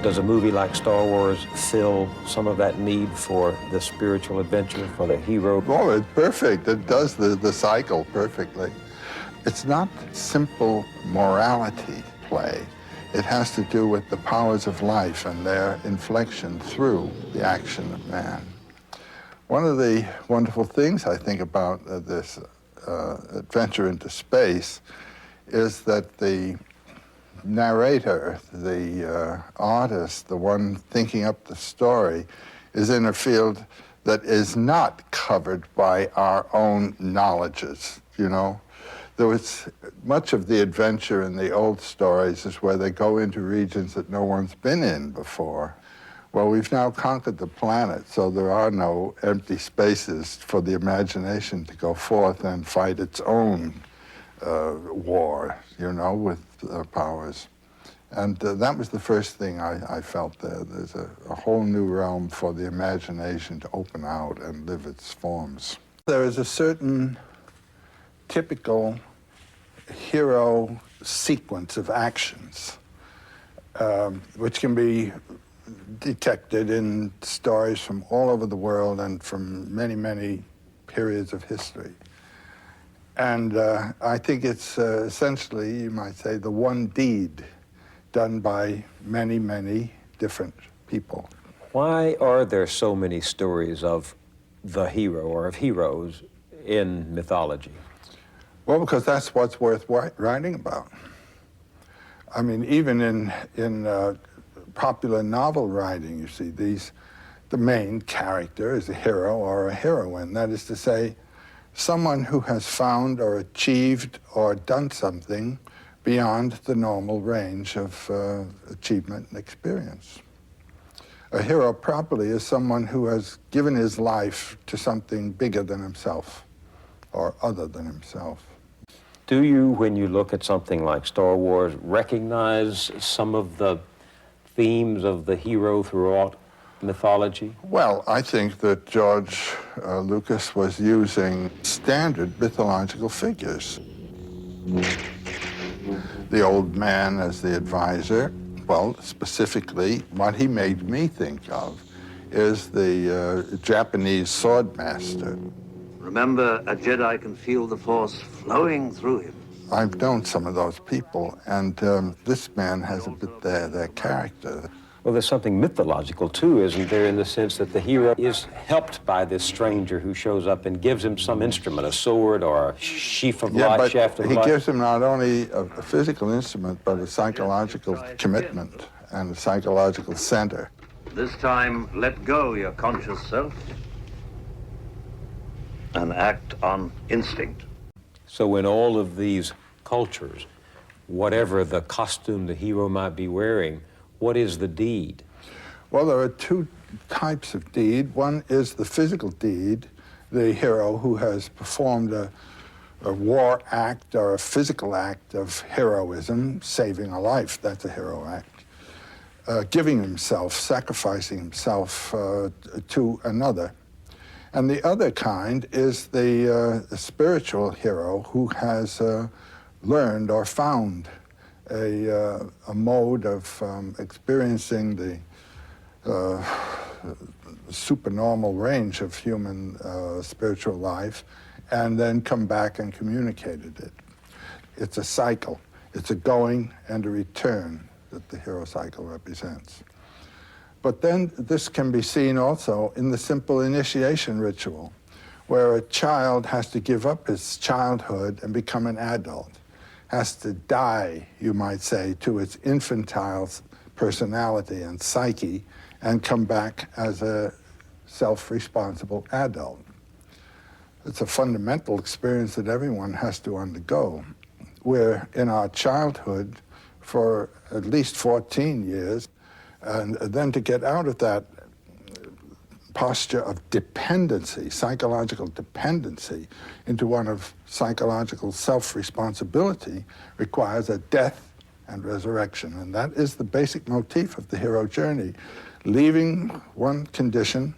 Does a movie like Star Wars fill some of that need for the spiritual adventure, for the hero? Oh, it's perfect. It does the cycle perfectly. It's not simple morality play. It has to do with the powers of life and their inflection through the action of man. One of the wonderful things I think about this adventure into space is that the narrator, the artist, the one thinking up the story, is in a field that is not covered by our own knowledges, you know? There was much of the adventure in the old stories is where they go into regions that no one's been in before. Well, we've now conquered the planet, so there are no empty spaces for the imagination to go forth and fight its own war, you know, with powers. And that was the first thing I felt there. There's a whole new realm for the imagination to open out and live its forms. There is a certain typical hero sequence of actions, which can be detected in stories from all over the world and from many, many periods of history. And I think it's essentially, you might say, the one deed done by many, many different people. Why are there so many stories of the hero or of heroes in mythology? Well, because that's what's worth writing about. I mean, even in popular novel writing, you see, the main character is a hero or a heroine. That is to say, someone who has found or achieved or done something beyond the normal range of achievement and experience. A hero properly is someone who has given his life to something bigger than himself or other than himself. Do you, when you look at something like Star Wars, recognize some of the themes of the hero throughout mythology? Well, I think that George Lucas was using standard mythological figures. The old man as the advisor. Well, specifically, what he made me think of is the Japanese sword master. Remember, a Jedi can feel the Force flowing through him. I've known some of those people, and this man has a bit their character. Well, there's something mythological, too, isn't there, in the sense that the hero is helped by this stranger who shows up and gives him some instrument, a sword or a sheaf of light, shaft of light. He gives him not only a physical instrument, but a psychological commitment and a psychological center. This time, let go your conscious self and act on instinct. So in all of these cultures, whatever the costume the hero might be wearing, what is the deed? Well, there are two types of deed. One is the physical deed, the hero who has performed a war act or a physical act of heroism, saving a life, that's a hero act. Giving himself, sacrificing himself to another. And the other kind is the spiritual hero who has learned or found a mode of experiencing the supernormal range of human spiritual life and then come back and communicated it. It's a cycle. It's a going and a return that the hero cycle represents. But then this can be seen also in the simple initiation ritual, where a child has to give up his childhood and become an adult, has to die, you might say, to its infantile personality and psyche and come back as a self-responsible adult. It's a fundamental experience that everyone has to undergo. We're in our childhood for at least 14 years, and then to get out of that posture of dependency, psychological dependency, into one of psychological self-responsibility requires a death and resurrection. And that is the basic motif of the hero journey. Leaving one condition,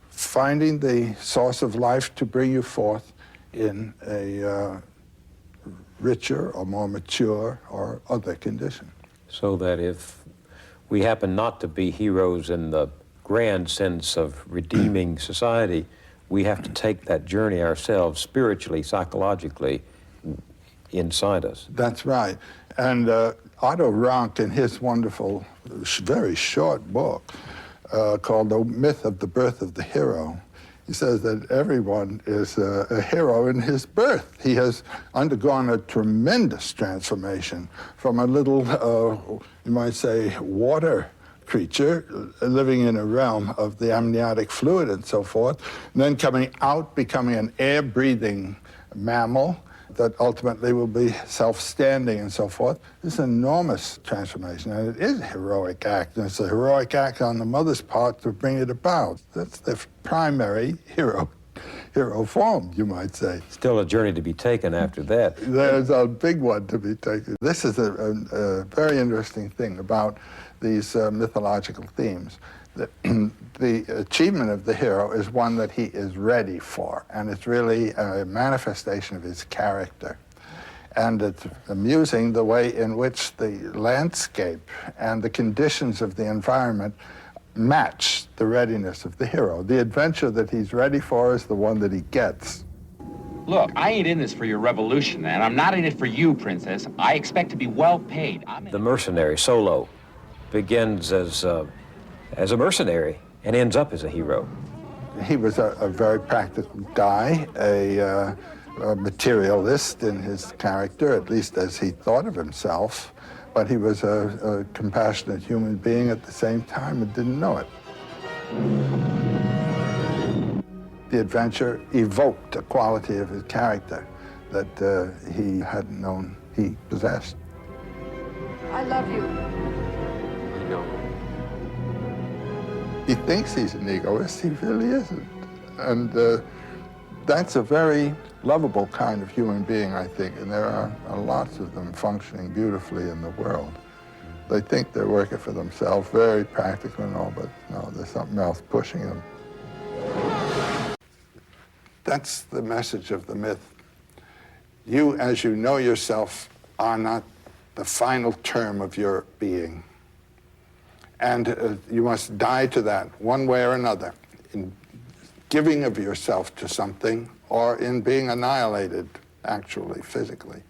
finding the source of life to bring you forth in a richer or more mature or other condition. So that if we happen not to be heroes in the grand sense of redeeming society, we have to take that journey ourselves, spiritually, psychologically, inside us. That's right. And Otto Rank, in his wonderful, very short book called The Myth of the Birth of the Hero, he says that everyone is a hero in his birth. He has undergone a tremendous transformation from a little, you might say, water creature living in a realm of the amniotic fluid and so forth, and then coming out, becoming an air-breathing mammal that ultimately will be self-standing and so forth. This is an enormous transformation, and it is a heroic act, and it's a heroic act on the mother's part to bring it about. That's the primary hero form, you might say. Still a journey to be taken after that. There's a big one to be taken. This is a very interesting thing about these mythological themes. The achievement of the hero is one that he is ready for, and it's really a manifestation of his character. And it's amusing the way in which the landscape and the conditions of the environment match the readiness of the hero. The adventure that he's ready for is the one that he gets. Look, I ain't in this for your revolution, and I'm not in it for you, Princess. I expect to be well paid. The mercenary, Solo, begins as a mercenary and ends up as a hero. He was a very practical guy, a materialist in his character, at least as he thought of himself, but he was a compassionate human being at the same time and didn't know it. The adventure evoked a quality of his character that he hadn't known he possessed. I love you. I know. He thinks he's an egoist, he really isn't. And that's a very lovable kind of human being, I think, and there are lots of them functioning beautifully in the world. They think they're working for themselves, very practical and all, but no, there's something else pushing them. That's the message of the myth. You, as you know yourself, are not the final term of your being. And you must die to that one way or another, in giving of yourself to something or in being annihilated, actually, physically,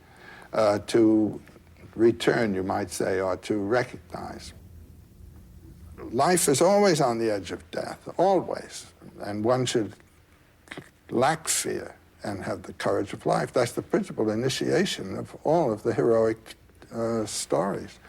to return, you might say, or to recognize. Life is always on the edge of death, always. And one should lack fear and have the courage of life. That's the principal initiation of all of the heroic stories.